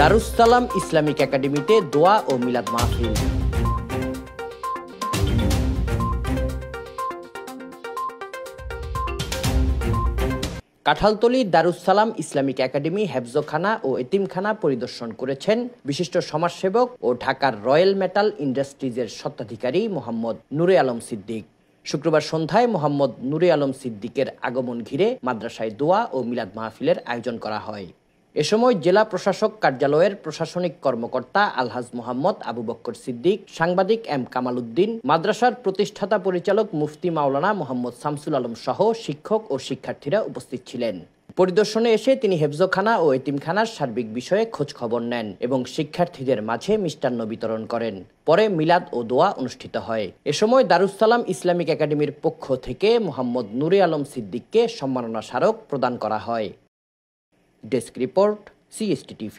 Darus Salam Islamic একাডেমিতে দোয়া ও মিলাদ মাহফিল। কাঁঠালতলী দারুস সালাম ইসলামিক একাডেমি হেফজখানা ও এতিমখানা পরিদর্শন করেছেন বিশিষ্ট সমাজসেবক ও ঢাকার রয়্যাল মেটাল ইন্ডাস্ট্রিজের স্বত্বাধিকারী মোহাম্মদ নূরে আলম সিদ্দিক। শুক্রবার সন্ধ্যায় মোহাম্মদ নূরে আলম সিদ্দিকের আগমন ঘিরে মাদ্রাসায় দোয়া ও মিলাদ মাহফিলের আয়োজন করা হয়। এ সময় জেলা প্রশাসক কার্যালয়ের প্রশাসনিক কর্মকর্তা আলহাজ মোহাম্মদ আবু বক্কর সিদ্দিক, সাংবাদিক এম কামাল উদ্দিন, মাদ্রাসার প্রতিষ্ঠাতা পরিচালক মুফতি মাওলানা মোহাম্মদ শামসুল আলম সহ শিক্ষক ও শিক্ষার্থীরা উপস্থিত ছিলেন। পরিদর্শনে এসে তিনি হেফজখানা ও এতিমখানার সার্বিক বিষয়ে খোঁজ খবর নেন এবং শিক্ষার্থীদের মাঝে মিষ্টান্ন বিতরণ করেন। পরে মিলাদ ও দোয়া অনুষ্ঠিত হয়। এ সময় দারুস সালাম ইসলামিক একাডেমির পক্ষ থেকে মোহাম্মদ নূরে আলম সিদ্দিককে সম্মাননা স্মারক প্রদান করা হয়। Desk report, CST TV।